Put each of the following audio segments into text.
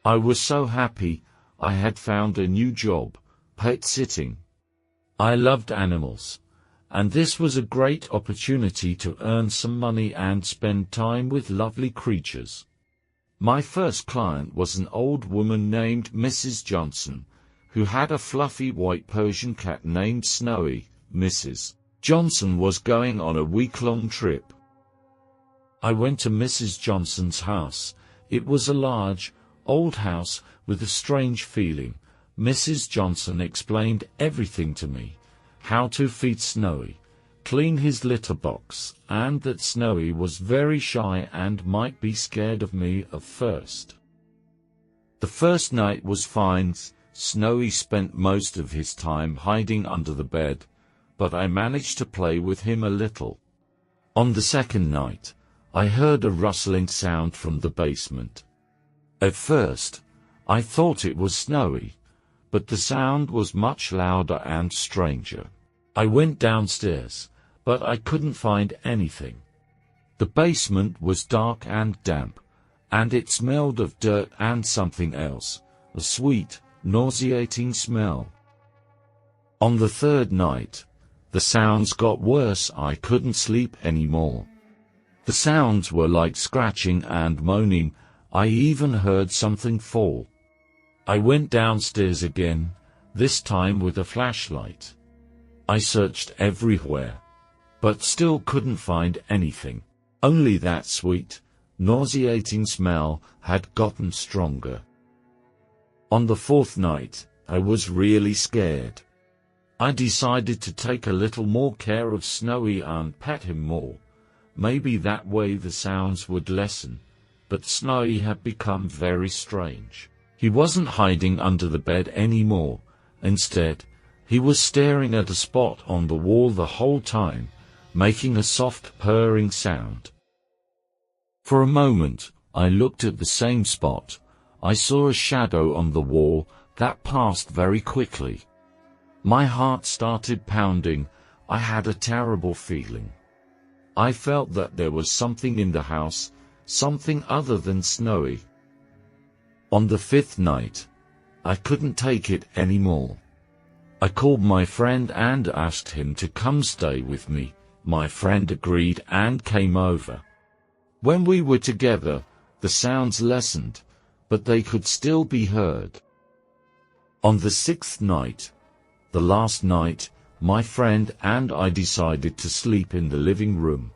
I was so happy. I had found a new job, pet sitting. I loved animals, and this was a great opportunity to earn some money and spend time with lovely creatures. My first client was an old woman named Mrs. Johnson, who had a fluffy white Persian cat named Snowy. Mrs. Johnson was going on a week-long trip. I went to Mrs. Johnson's house. It was a large, old house with a strange feeling. Mrs. Johnson explained everything to me: how to feed Snowy, clean his litter box, and that Snowy was very shy and might be scared of me at first. The first night was fine. Snowy spent most of his time hiding under the bed, but I managed to play with him a little. On the second night, I heard a rustling sound from the basement. At first, I thought it was Snowy, but the sound was much louder and stranger. I went downstairs, but I couldn't find anything. The basement was dark and damp, and it smelled of dirt and something else, a sweet, nauseating smell. On the third night, the sounds got worse. I couldn't sleep anymore. The sounds were like scratching and moaning. I even heard something fall. I went downstairs again, this time with a flashlight. I searched everywhere, but still couldn't find anything. Only that sweet, nauseating smell had gotten stronger. On the fourth night, I was really scared. I decided to take a little more care of Snowy and pet him more. Maybe that way the sounds would lessen, but Snowy had become very strange. He wasn't hiding under the bed anymore. Instead, he was staring at a spot on the wall the whole time, making a soft purring sound. For a moment, I looked at the same spot. I saw a shadow on the wall that passed very quickly. My heart started pounding. I had a terrible feeling. I felt that there was something in the house, something other than Snowy. On the fifth night, I couldn't take it anymore. I called my friend and asked him to come stay with me. My friend agreed and came over. When we were together, the sounds lessened, but they could still be heard. On the sixth night, the last night, my friend and I decided to sleep in the living room.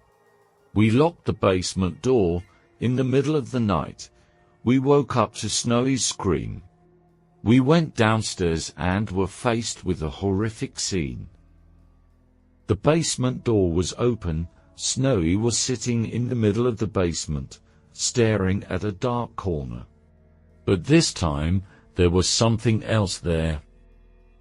We locked the basement door. In the middle of the night, we woke up to Snowy's scream. We went downstairs and were faced with a horrific scene. The basement door was open. Snowy was sitting in the middle of the basement, staring at a dark corner. But this time, there was something else there.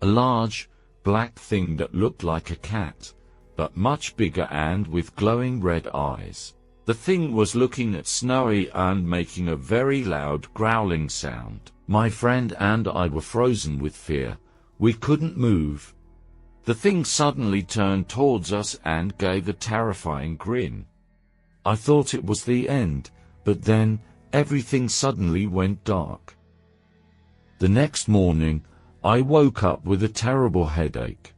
A large, black thing that looked like a cat, but much bigger and with glowing red eyes. The thing was looking at Snowy and making a very loud growling sound. My friend and I were frozen with fear. We couldn't move. The thing suddenly turned towards us and gave a terrifying grin. I thought it was the end, but then everything suddenly went dark. The next morning, I woke up with a terrible headache.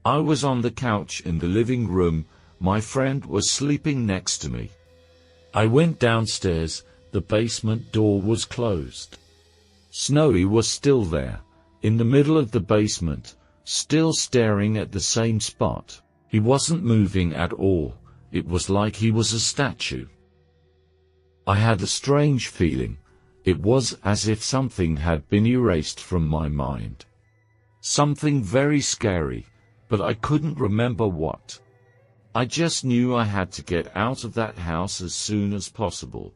I was on the couch in the living room. My friend was sleeping next to me. I went downstairs. The basement door was closed. Snowy was still there, in the middle of the basement, still staring at the same spot. He wasn't moving at all. It was like he was a statue. I had a strange feeling. It was as if something had been erased from my mind. Something very scary, but I couldn't remember what. I just knew I had to get out of that house as soon as possible.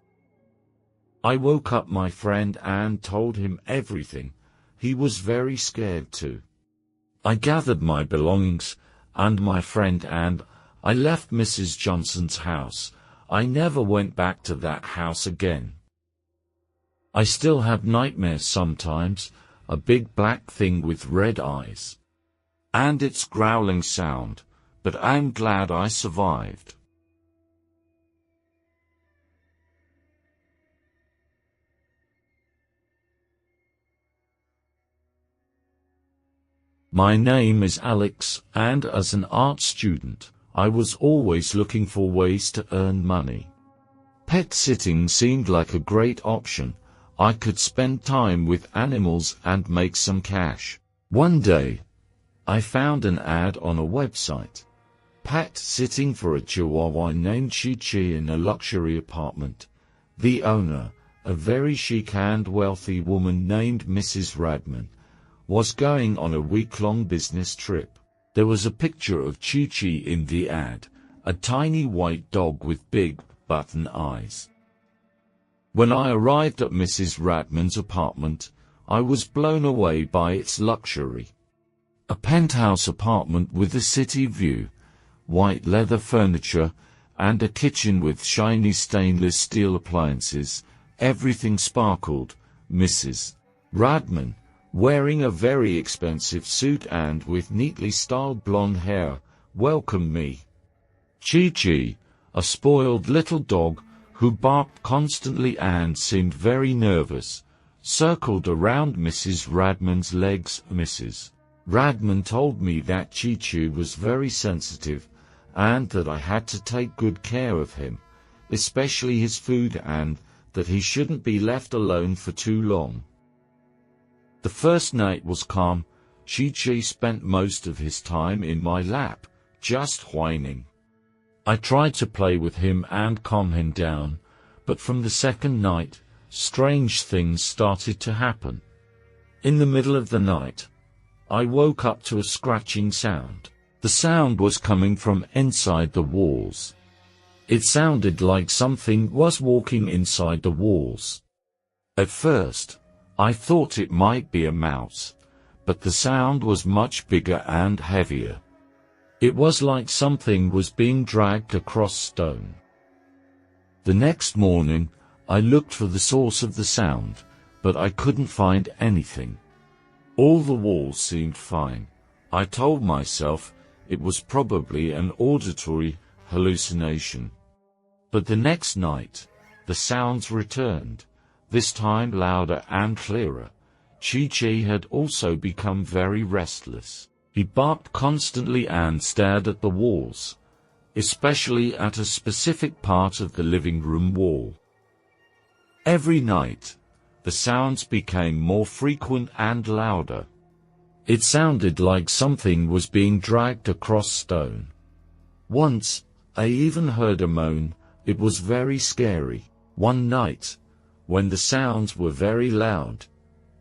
I woke up my friend and told him everything. He was very scared too. I gathered my belongings and my friend and I left Mrs. Johnson's house. I never went back to that house again. I still have nightmares sometimes, a big black thing with red eyes. And its growling sound, but I'm glad I survived. My name is Alex, and as an art student, I was always looking for ways to earn money. Pet sitting seemed like a great option. I could spend time with animals and make some cash. One day, I found an ad on a website. Pet sitting for a Chihuahua named Chi-Chi in a luxury apartment. The owner, a very chic and wealthy woman named Mrs. Radman, was going on a week-long business trip. There was a picture of Chi-Chi in the ad, a tiny white dog with big, button eyes. When I arrived at Mrs. Radman's apartment, I was blown away by its luxury. A penthouse apartment with a city view, white leather furniture, and a kitchen with shiny stainless steel appliances. Everything sparkled. Mrs. Radman, wearing a very expensive suit and with neatly styled blonde hair, welcomed me. Chi-Chi, a spoiled little dog who barked constantly and seemed very nervous, circled around Mrs. Radman's legs. Mrs. Radman told me that Chi-Chi was very sensitive and that I had to take good care of him, especially his food, and that he shouldn't be left alone for too long. The first night was calm. Chi-Chi spent most of his time in my lap, just whining. I tried to play with him and calm him down, but from the second night, strange things started to happen. In the middle of the night, I woke up to a scratching sound. The sound was coming from inside the walls. It sounded like something was walking inside the walls. At first, I thought it might be a mouse, but the sound was much bigger and heavier. It was like something was being dragged across stone. The next morning, I looked for the source of the sound, but I couldn't find anything. All the walls seemed fine. I told myself it was probably an auditory hallucination. But the next night, the sounds returned, this time louder and clearer. Chi-Chi had also become very restless. He barked constantly and stared at the walls, especially at a specific part of the living room wall. Every night, the sounds became more frequent and louder. It sounded like something was being dragged across stone. Once, I even heard a moan. It was very scary. One night, when the sounds were very loud,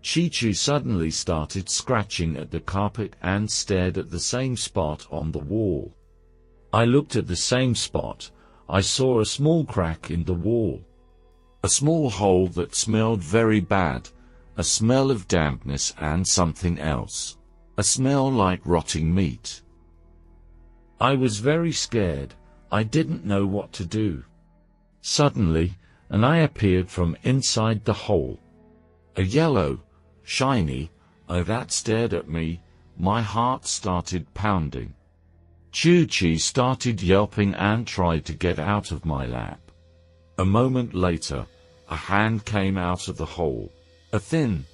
Chi-Chi suddenly started scratching at the carpet and stared at the same spot on the wall. I looked at the same spot. I saw a small crack in the wall. A small hole that smelled very bad, a smell of dampness and something else, a smell like rotting meat. I was very scared. I didn't know what to do. Suddenly, an eye appeared from inside the hole. A yellow, shiny eye that stared at me. My heart started pounding. Chi-Chi started yelping and tried to get out of my lap. A moment later, a hand came out of the hole. A thin,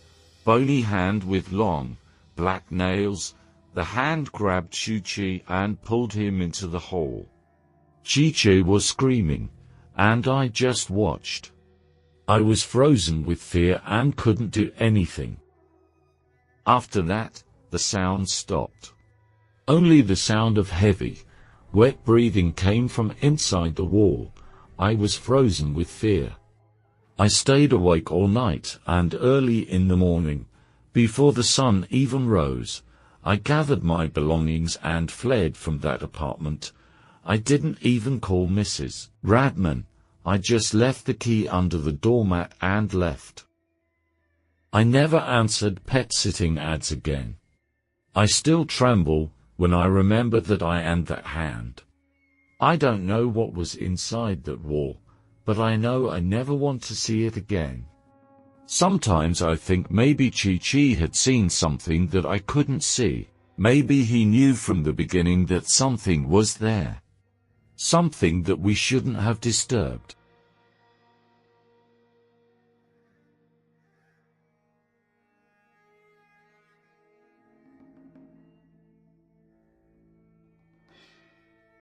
bony hand with long, black nails. The hand grabbed Chi-Chi and pulled him into the hole. Chi-Chi was screaming, and I just watched. I was frozen with fear and couldn't do anything. After that, the sound stopped. Only the sound of heavy, wet breathing came from inside the wall. I was frozen with fear. I stayed awake all night, and early in the morning, before the sun even rose, I gathered my belongings and fled from that apartment. I didn't even call Mrs. Radman. I just left the key under the doormat and left. I never answered pet-sitting ads again. I still tremble when I remember that eye and that hand. I don't know what was inside that wall, but I know I never want to see it again. Sometimes I think maybe Chi-Chi had seen something that I couldn't see. Maybe he knew from the beginning that something was there. Something that we shouldn't have disturbed.